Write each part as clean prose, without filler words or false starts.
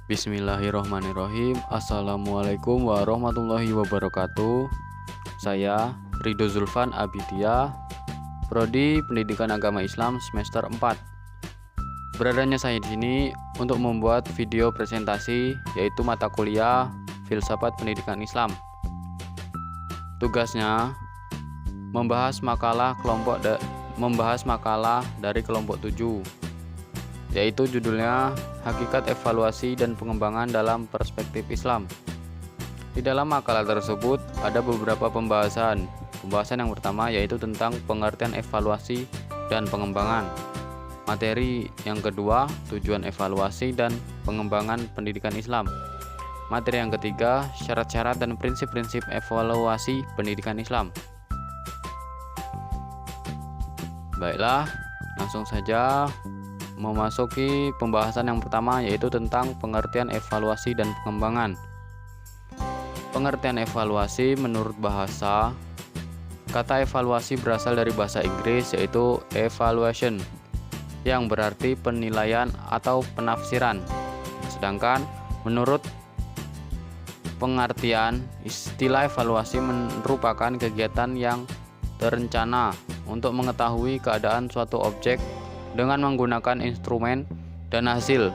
Bismillahirrohmanirrohim. Assalamualaikum warahmatullahi wabarakatuh. Saya Ridho Zulfan Abidiyah, Prodi Pendidikan Agama Islam semester 4. Beradanya saya di sini untuk membuat video presentasi, yaitu mata kuliah Filsafat Pendidikan Islam. Tugasnya membahas makalah dari kelompok 7, yaitu judulnya Hakikat Evaluasi dan Pengembangan dalam Perspektif Islam. Di dalam makalah tersebut ada beberapa pembahasan. Pembahasan yang pertama yaitu tentang pengertian evaluasi dan pengembangan. Materi yang kedua, tujuan evaluasi dan pengembangan pendidikan Islam. Materi yang ketiga, syarat-syarat dan prinsip-prinsip evaluasi pendidikan Islam. Baiklah, langsung saja memasuki pembahasan yang pertama, yaitu tentang pengertian evaluasi dan pengembangan. Pengertian evaluasi menurut bahasa, kata evaluasi berasal dari bahasa Inggris, yaitu evaluation, yang berarti penilaian atau penafsiran. Sedangkan menurut pengertian, istilah evaluasi merupakan kegiatan yang terencana untuk mengetahui keadaan suatu objek dengan menggunakan instrumen dan hasil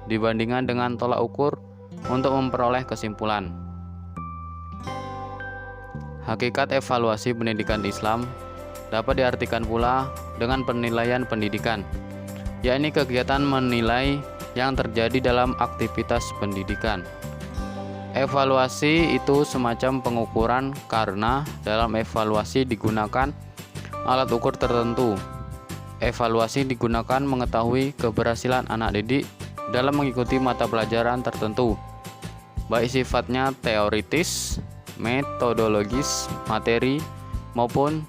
dibandingkan dengan tolak ukur untuk memperoleh kesimpulan. Hakikat evaluasi pendidikan Islam dapat diartikan pula dengan penilaian pendidikan, yakni kegiatan menilai yang terjadi dalam aktivitas pendidikan. Evaluasi itu semacam pengukuran karena dalam evaluasi digunakan alat ukur tertentu. Evaluasi digunakan mengetahui keberhasilan anak didik dalam mengikuti mata pelajaran tertentu, baik sifatnya teoritis, metodologis, materi, maupun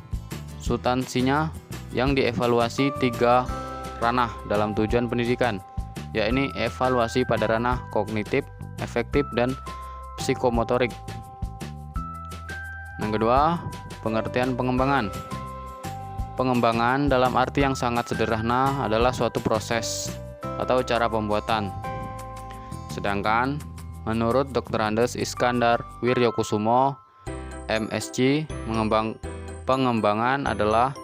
substansinya. Yang dievaluasi 3 ranah dalam tujuan pendidikan, yakni evaluasi pada ranah kognitif, efektif, dan psikomotorik. Yang kedua, pengertian pengembangan. Pengembangan dalam arti yang sangat sederhana adalah suatu proses atau cara pembuatan. Sedangkan menurut Dr. Andes Iskandar Wiryokusumo, MSc, pengembangan adalah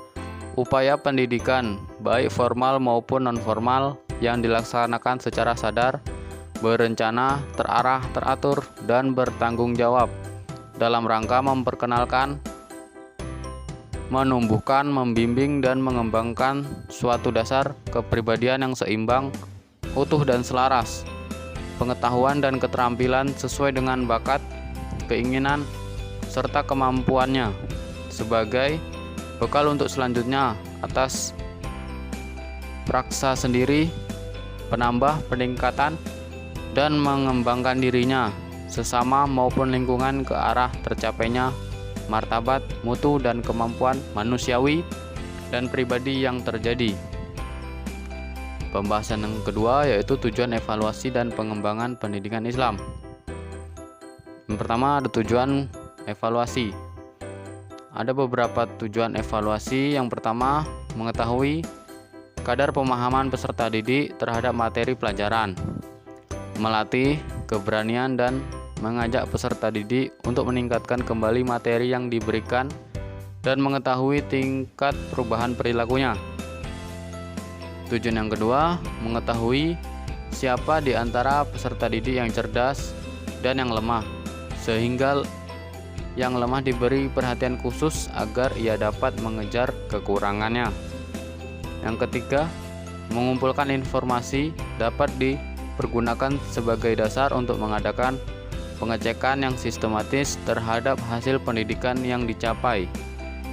upaya pendidikan baik formal maupun non-formal yang dilaksanakan secara sadar, berencana, terarah, teratur, dan bertanggung jawab dalam rangka memperkenalkan, menumbuhkan, membimbing, dan mengembangkan suatu dasar kepribadian yang seimbang, utuh, dan selaras, pengetahuan dan keterampilan sesuai dengan bakat, keinginan, serta kemampuannya sebagai bekal untuk selanjutnya atas praksa sendiri, penambah, peningkatan, dan mengembangkan dirinya, sesama maupun lingkungan ke arah tercapainya martabat, mutu, dan kemampuan manusiawi dan pribadi yang terjadi. Pembahasan yang kedua yaitu tujuan evaluasi dan pengembangan pendidikan Islam. Yang pertama ada tujuan evaluasi. Ada beberapa tujuan evaluasi. Yang pertama, mengetahui kadar pemahaman peserta didik terhadap materi pelajaran, melatih keberanian dan mengajak peserta didik untuk meningkatkan kembali materi yang diberikan dan mengetahui tingkat perubahan perilakunya. Tujuan yang kedua, mengetahui siapa di antara peserta didik yang cerdas dan yang lemah, sehingga yang lemah diberi perhatian khusus agar ia dapat mengejar kekurangannya. Yang ketiga, mengumpulkan informasi dapat dipergunakan sebagai dasar untuk mengadakan pengecekan yang sistematis terhadap hasil pendidikan yang dicapai,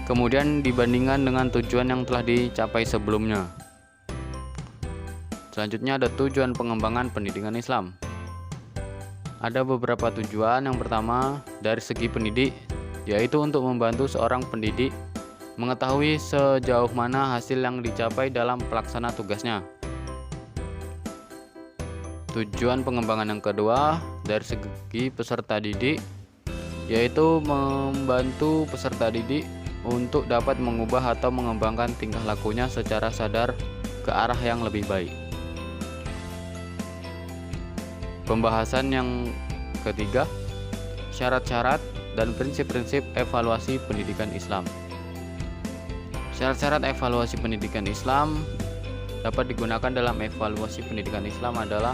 kemudian dibandingkan dengan tujuan yang telah dicapai sebelumnya. Selanjutnya ada tujuan pengembangan pendidikan Islam. Ada beberapa tujuan. Yang pertama, dari segi pendidik, yaitu untuk membantu seorang pendidik mengetahui sejauh mana hasil yang dicapai dalam pelaksana tugasnya. Tujuan pengembangan yang kedua, dari segi peserta didik, yaitu membantu peserta didik untuk dapat mengubah atau mengembangkan tingkah lakunya secara sadar ke arah yang lebih baik. Pembahasan yang ketiga, syarat-syarat dan prinsip-prinsip evaluasi pendidikan Islam. Syarat-syarat evaluasi pendidikan Islam dapat digunakan dalam evaluasi pendidikan Islam adalah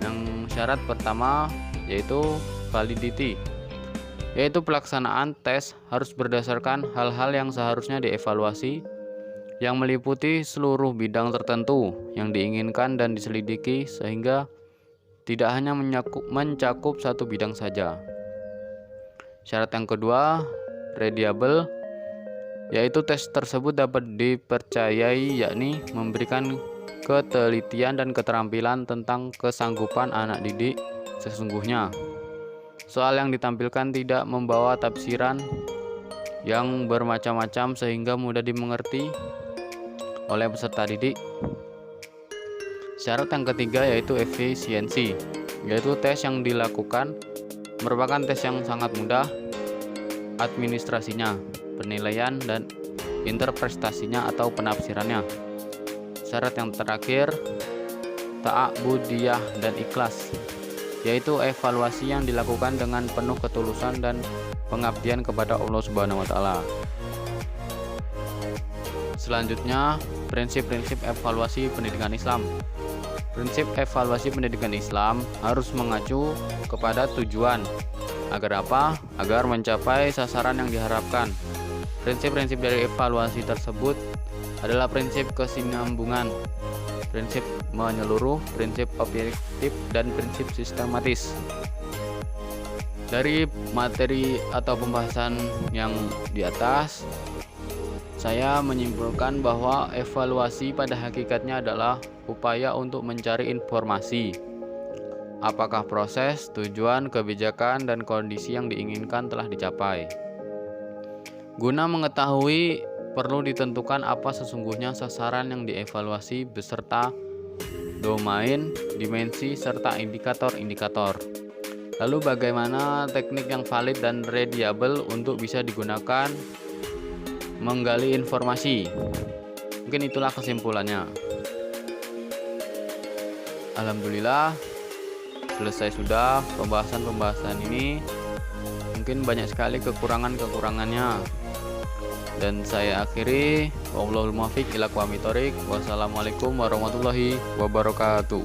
yang syarat pertama yaitu validity, yaitu pelaksanaan tes harus berdasarkan hal-hal yang seharusnya dievaluasi yang meliputi seluruh bidang tertentu yang diinginkan dan diselidiki sehingga tidak hanya mencakup satu bidang saja. Syarat yang kedua, reliable, yaitu tes tersebut dapat dipercayai yakni memberikan ketelitian dan keterampilan tentang kesanggupan anak didik sesungguhnya. Soal yang ditampilkan tidak membawa tafsiran yang bermacam-macam sehingga mudah dimengerti oleh peserta didik. Syarat yang ketiga yaitu efisiensi, yaitu tes yang dilakukan merupakan tes yang sangat mudah administrasinya, penilaian dan interpretasinya atau penafsirannya. Syarat yang terakhir, ta'abudiyah dan ikhlas, yaitu evaluasi yang dilakukan dengan penuh ketulusan dan pengabdian kepada Allah Subhanahu wa taala. Selanjutnya, prinsip-prinsip evaluasi pendidikan Islam. Prinsip evaluasi pendidikan Islam harus mengacu kepada tujuan. Agar apa? Agar mencapai sasaran yang diharapkan. Prinsip-prinsip dari evaluasi tersebut adalah prinsip kesinambungan, prinsip menyeluruh, prinsip objektif, dan prinsip sistematis. Dari materi atau pembahasan yang di atas, saya menyimpulkan bahwa evaluasi pada hakikatnya adalah upaya untuk mencari informasi apakah proses, tujuan, kebijakan, dan kondisi yang diinginkan telah dicapai. Guna mengetahui, perlu ditentukan apa sesungguhnya sasaran yang dievaluasi beserta domain, dimensi, serta indikator-indikator. Lalu bagaimana teknik yang valid dan reliable untuk bisa digunakan menggali informasi. Mungkin itulah kesimpulannya. Alhamdulillah selesai sudah pembahasan ini. Mungkin banyak sekali kekurangannya. Dan saya akhiri, wallahul muwaffiq ila aqwamit thoriq. Wassalamualaikum warahmatullahi wabarakatuh.